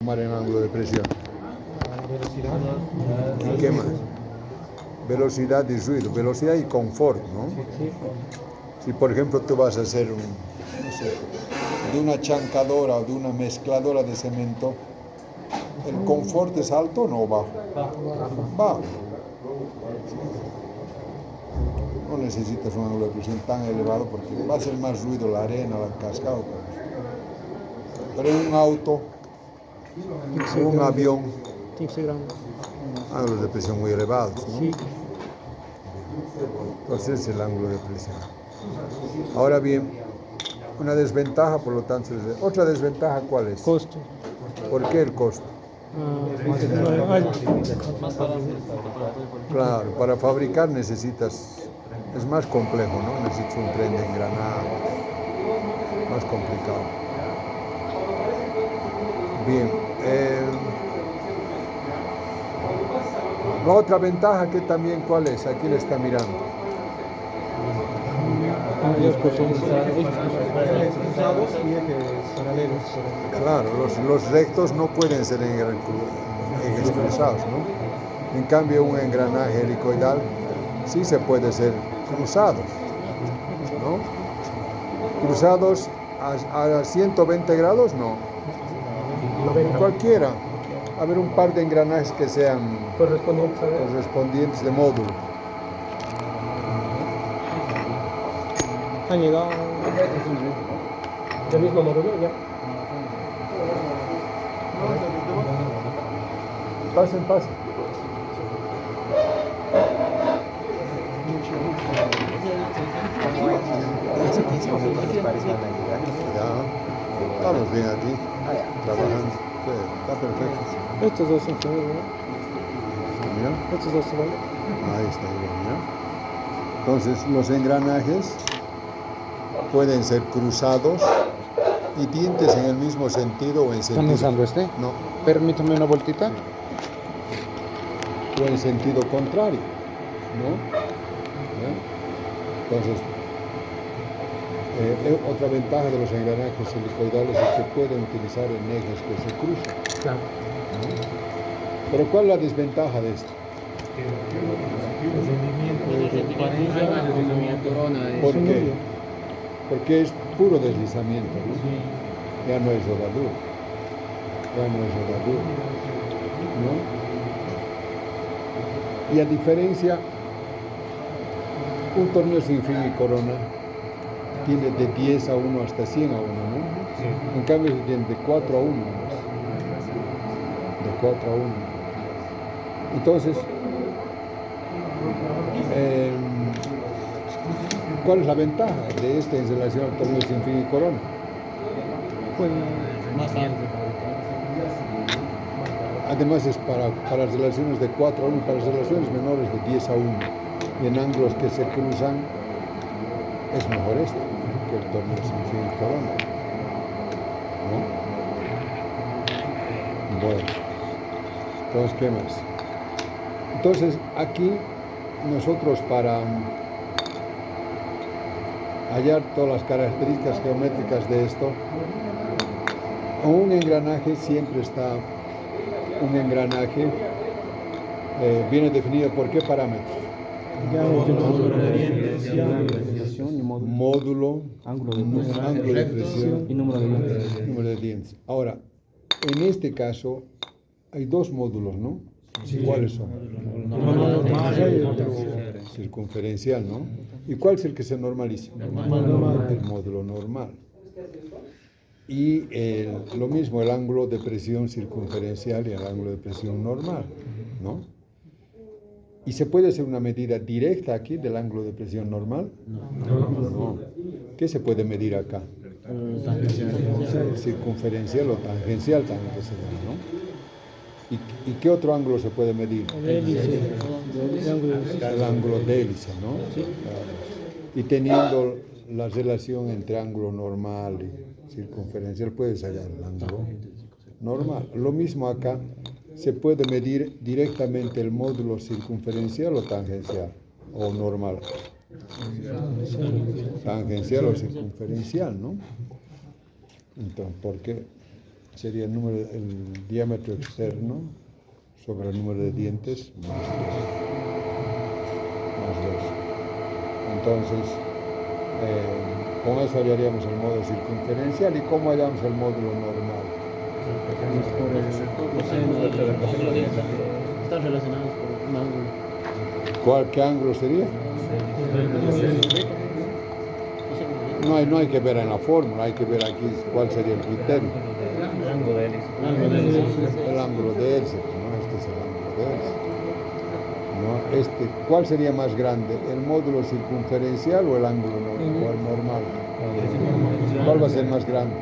Tomar en ángulo de presión. Velocidad. ¿Y qué más? Velocidad y ruido, velocidad y confort, ¿no? Sí. Si por ejemplo tú vas a hacer no sé, de una chancadora o de una mezcladora de cemento, ¿el confort es alto o no bajo? Bajo. No necesitas un ángulo de presión tan elevado porque va a ser más ruido la arena, la cascada. Pero en un auto, en un avión, Tiene que ser grande. ángulos de presión muy elevados, ¿no? Sí. Entonces es el ángulo de presión. Ahora bien, una desventaja, por lo tanto, otra desventaja, ¿cuál es? Costo. ¿Por qué el costo? Alto. Claro, para fabricar necesitas, es más complejo, ¿no? Necesitas un tren de engranajes, más complicado. Bien, la otra ventaja que también, ¿cuál es? Aquí le está mirando. Mayor potencia. Cruzados y ejes paralelos. Claro, los rectos no pueden ser ejes cruzados, ¿no? En cambio, un engranaje helicoidal sí se puede ser cruzados, ¿no? Cruzados a 120 grados, no. Cualquiera. A ver, un par de engranajes que sean correspondientes de módulo. Han llegado del mismo módulo ya. Pasen. Ya, estamos bien aquí, trabajando. Sí, está perfecto. Estos dos son gemelos, ¿no? ¿Ya? Estos dos se van. Ahí está, ¿ya? Entonces, los engranajes pueden ser cruzados y dientes en el mismo sentido o en sentido. ¿Están usando este? No. Permítame una vueltita. O en sentido contrario, ¿no? ¿Ya? Entonces, otra ventaja de los engranajes helicoidales es que pueden utilizar en ejes que se cruzan. Claro. ¿No? Pero ¿cuál es la desventaja de esto? ¿Por qué? Porque es puro deslizamiento, ¿no? Ya no es rodadura. ¿No? Y a diferencia, un tornillo sin fin y corona tiene de 10 a 1 hasta 100 a 1, ¿no? Sí. En cambio, tiene de 4 a 1. De 4 a 1. Entonces, ¿cuál es la ventaja de este en relación al tornillo sin fin y corona? Pues más tarde. Además es para las relaciones de 4 a 1, para las relaciones menores de 10 a 1. Y en ángulos que se cruzan es mejor este que el tornillo sin fin y corona. ¿No? Bueno, entonces, ¿qué más? Entonces, aquí nosotros para hallar todas las características geométricas de esto, un engranaje siempre está, un engranaje viene definido por qué parámetros. Módulo, ángulo de presión y número de dientes. Ahora, en este caso hay dos módulos, ¿no? Sí. ¿Cuáles son? Circunferencial, ¿no? ¿Y cuál es el que se normaliza? El módulo normal. Y lo mismo, el ángulo de presión circunferencial y el ángulo de presión normal, ¿no? ¿Y se puede hacer una medida directa aquí del ángulo de presión normal? No. ¿Qué se puede medir acá? Circunferencial o tangencial también que se llama, ¿no? ¿Y qué otro ángulo se puede medir? El ángulo de hélice, ¿no? Y teniendo la relación entre ángulo normal y circunferencial, puedes hallar el ángulo normal. Lo mismo acá, se puede medir directamente el módulo circunferencial o tangencial, o normal. Tangencial o circunferencial, ¿no? Entonces, ¿por qué? sería el diámetro externo sobre el número de dientes más 2. Entonces, con eso hallaríamos el módulo circunferencial. ¿Y cómo hallamos el módulo normal? Por el coseno del coseno de esta. Están relacionados por un ángulo. ¿Qué ángulo sería? No hay que ver en la fórmula, hay que ver aquí cuál sería el criterio. El ángulo de hélice. El ángulo de hélice, ¿no? Este es el ángulo de hélice. ¿No? ¿Cuál sería más grande? ¿El módulo circunferencial o el ángulo normal? ¿Cuál va a ser más grande?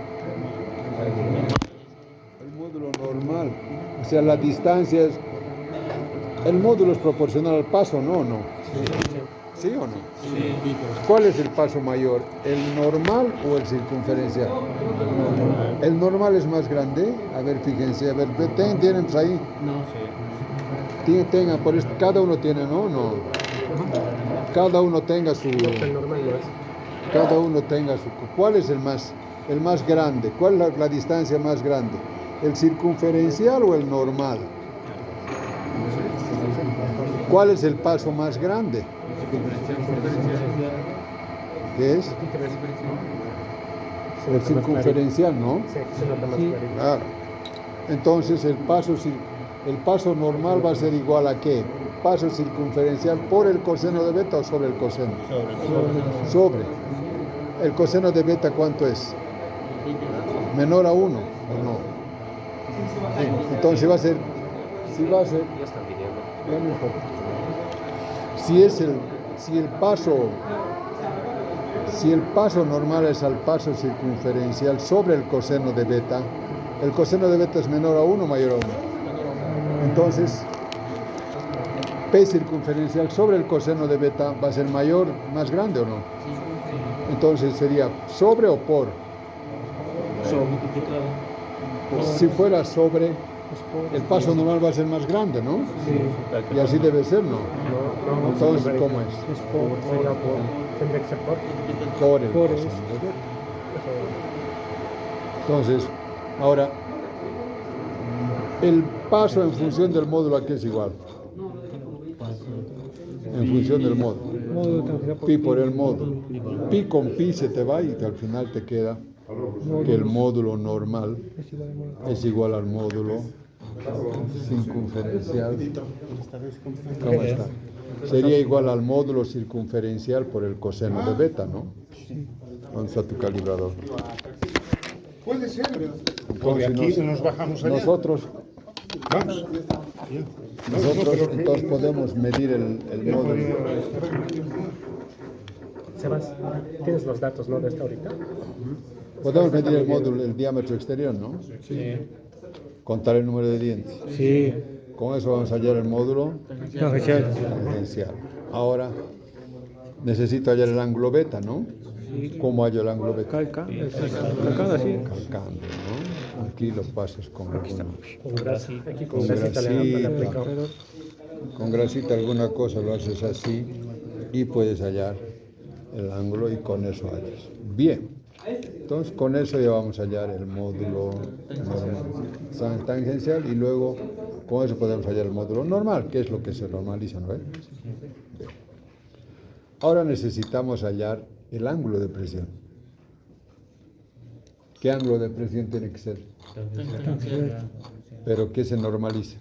El módulo normal. O sea, la distancia es... ¿El módulo es proporcional al paso? No, no. ¿Sí o no? Sí. ¿Cuál es el paso mayor? ¿El normal o el circunferencial? ¿El normal es más grande? A ver, fíjense, a ver, tienen ahí. No, sí. Tengan, por esto, cada uno tiene, ¿no? No. Cada uno tenga su... El normal no es. Cada uno tenga su... ¿Cuál es el más grande? ¿Cuál es la distancia más grande? ¿El circunferencial o el normal? ¿Cuál es el paso más grande? ¿Qué es? El circunferencial, ¿no? Sí, se nota más clarito. Claro. Entonces el paso normal va a ser igual a ¿qué? Paso circunferencial por el coseno de beta o sobre el coseno. Sobre. ¿El coseno de beta cuánto es? Menor a 1, ¿o no? Sí. Entonces va a ser, ya no importa. Si el paso normal es al paso circunferencial sobre el coseno de beta, el coseno de beta es menor a 1 o mayor a 1. Entonces, P circunferencial sobre el coseno de beta va a ser mayor, más grande o no. Entonces sería sobre o por. Si fuera sobre, el paso normal va a ser más grande, ¿no? Sí. Y así debe ser, ¿no? No, Entonces, ¿cómo es? Es por. Sería por. Tendría que ser por. Por el Por coseno eso. de beta. Entonces, ahora, el paso en función del módulo aquí es igual. En función del módulo. Pi por el módulo. Pi con pi se te va y al final te queda que el módulo normal es igual al módulo circunferencial. ¿Cómo está? Sería igual al módulo circunferencial por el coseno de beta, ¿no? ¿Dónde está tu calibrador? Puede ser. Entonces, Aquí nos bajamos allá. nosotros entonces podemos medir el módulo. Sebas, tienes los datos, ¿no? De esta ahorita. Podemos medir el módulo, el diámetro exterior, ¿no? Sí. Contar el número de dientes. Sí. Con eso vamos a hallar el módulo tangencial. Ahora necesito hallar el ángulo beta, ¿no? ¿Cómo hallo el ángulo beta? Calcando así. Calcando, ¿no? Aquí lo pasas con alguna, Con grasita. Aquí con con grasita le grasita, aplicamos. con grasita alguna cosa lo haces así y puedes hallar el ángulo y con eso hallas. Bien, entonces con eso ya vamos a hallar el módulo normal, tangencial y luego con eso podemos hallar el módulo normal, que es lo que se normaliza, ¿no? Bien. Ahora necesitamos hallar el ángulo de presión. ¿Qué ángulo de presión tiene que ser? ¿Pero qué se normaliza?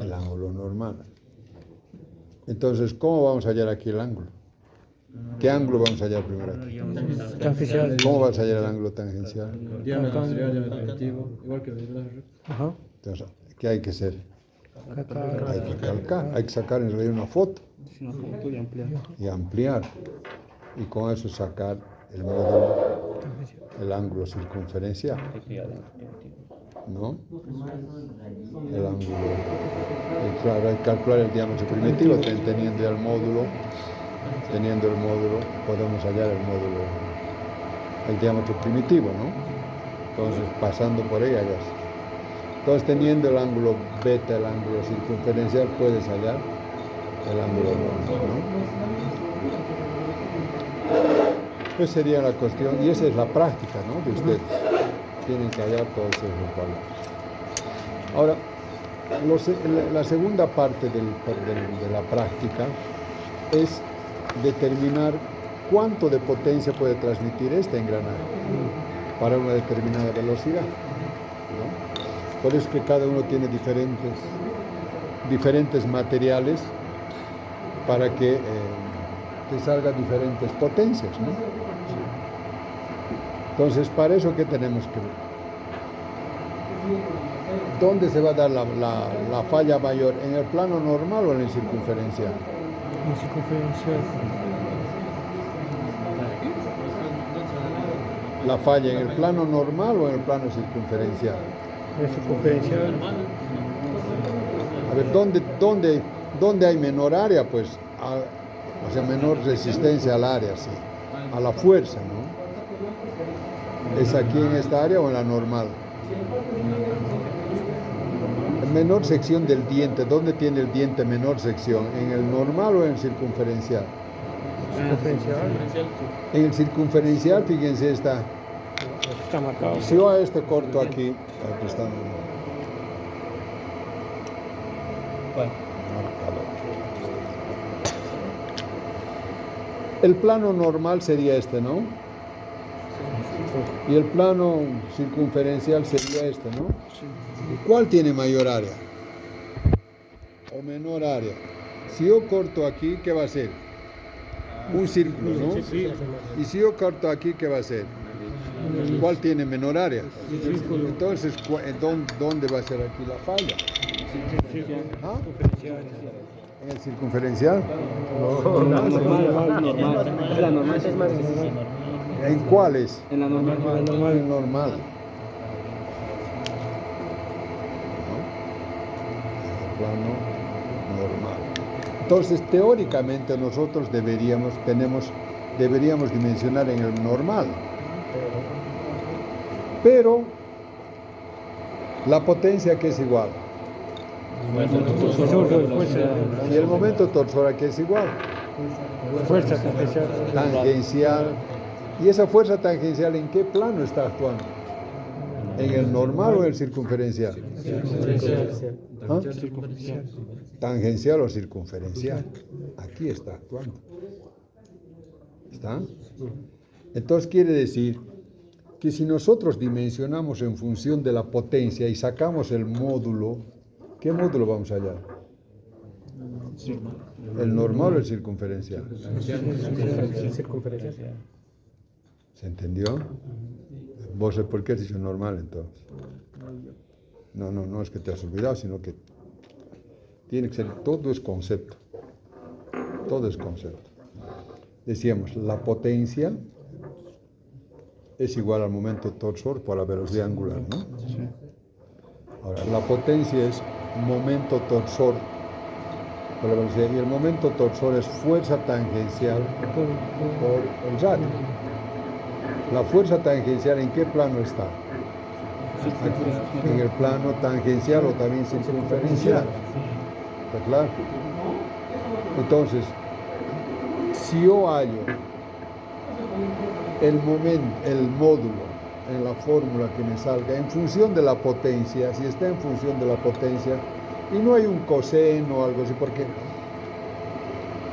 El ángulo normal. Entonces, ¿cómo vamos a hallar aquí el ángulo? ¿Qué ángulo vamos a hallar primero aquí? Tangencial. ¿Cómo vas a hallar el ángulo tangencial? Diámetro exterior, diámetro negativo, igual que el largo. Ajá. Entonces, ¿qué hay que hacer? Hay que calcar, hay que sacar en realidad una foto y ampliar. Y con eso sacar el módulo, el ángulo circunferencial. ¿No? El ángulo. Claro, hay que calcular el diámetro primitivo, teniendo ya el módulo. Teniendo el módulo, podemos hallar el módulo, el diámetro primitivo, ¿no? Entonces, pasando por ahí, hallas. Entonces, teniendo el ángulo beta, el ángulo circunferencial, puedes hallar el ángulo normal, ¿no? Esa sería la cuestión, y esa es la práctica, ¿no? De ustedes. tienen que hallar todos esos valores. Ahora, la segunda parte de la práctica es determinar cuánto de potencia puede transmitir este engranaje para una determinada velocidad, ¿no? Por eso que cada uno tiene diferentes materiales para que te salgan diferentes potencias, ¿no? Entonces, para eso, ¿qué tenemos que ver? ¿Dónde se va a dar la falla mayor? ¿En el plano normal o en el circunferencial? En circunferencial. ¿La falla en el plano normal o en el plano circunferencial? En circunferencial. A ver, ¿dónde hay menor área? Pues, o sea, menor resistencia al área, sí, a la fuerza, ¿no? ¿Es aquí en esta área o en la normal? Menor sección del diente, ¿dónde tiene el diente menor sección? ¿En el normal o en el circunferencial? Circunferencial. En el circunferencial, fíjense, está marcado. Si yo a este corto aquí está marcador. El plano normal sería este, ¿no? Y el plano circunferencial sería este, ¿no? ¿Cuál tiene mayor área? ¿O menor área? Si yo corto aquí, ¿qué va a ser? Un círculo, ¿no? Y si yo corto aquí, ¿qué va a ser? ¿Cuál tiene menor área? Entonces, ¿dónde va a ser aquí la falla? ¿Ah? ¿En el circunferencial? La normal es más. ¿En cuáles? En la normal. En el normal. Plano normal. Entonces, teóricamente nosotros deberíamos dimensionar en el normal. Pero la potencia que es igual. Y el momento torsor que es igual. Fuerza tangencial. Tangencial. ¿Y esa fuerza tangencial en qué plano está actuando? ¿En el normal o en el circunferencial? ¿Ah? Tangencial o circunferencial. Aquí está actuando. ¿Está? Entonces quiere decir que si nosotros dimensionamos en función de la potencia y sacamos el módulo, ¿qué módulo vamos a hallar? ¿El normal o el circunferencial? ¿Se entendió? ¿Vos por qué has dicho normal entonces? No es que te has olvidado, sino que tiene que ser, todo es concepto. Todo es concepto. Decíamos, la potencia es igual al momento torsor por la velocidad angular, ¿no? Ahora, la potencia es momento torsor por la velocidad y el momento torsor es fuerza tangencial por el radio. La fuerza tangencial, ¿en qué plano está? Aquí, en el plano tangencial o también circunferencial. ¿Está claro? Entonces, si yo hallo el módulo en la fórmula que me salga en función de la potencia, si está en función de la potencia, y no hay un coseno o algo así, porque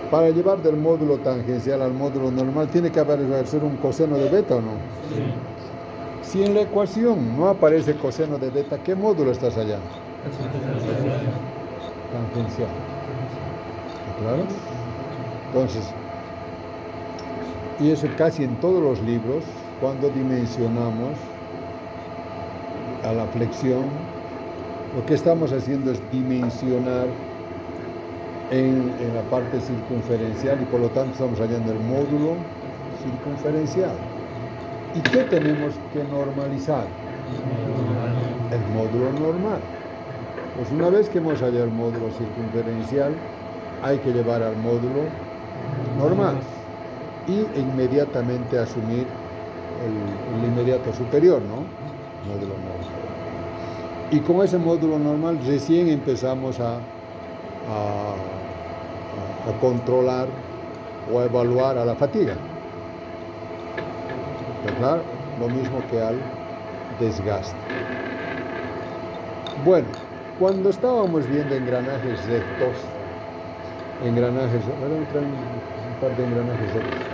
para llevar del módulo tangencial al módulo normal tiene que aparecer un coseno de beta o no. Si en la ecuación no aparece coseno de beta, ¿qué módulo estás hallando? Tangencial. ¿Claro? Entonces, y eso casi en todos los libros, cuando dimensionamos a la flexión, lo que estamos haciendo es dimensionar en la parte circunferencial y por lo tanto estamos hallando el módulo circunferencial. ¿Y qué tenemos que normalizar? El módulo normal. Pues una vez que hemos hallado el módulo circunferencial, hay que llevar al módulo normal y inmediatamente asumir el inmediato superior, ¿no? Módulo normal. Y con ese módulo normal recién empezamos a controlar o a evaluar a la fatiga. ¿Verdad? Lo mismo que al desgaste. Bueno, cuando estábamos viendo engranajes rectos, ahora me traen un par de engranajes rectos.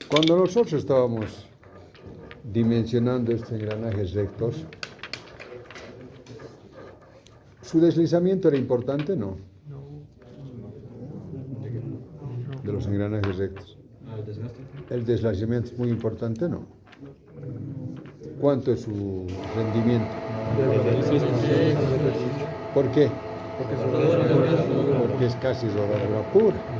Cuando nosotros estábamos dimensionando estos engranajes rectos, ¿su deslizamiento era importante? No. De los engranajes rectos. ¿El desgaste? ¿El deslizamiento es muy importante? No. ¿Cuánto es su rendimiento? ¿Por qué? Porque es casi rodadura pura.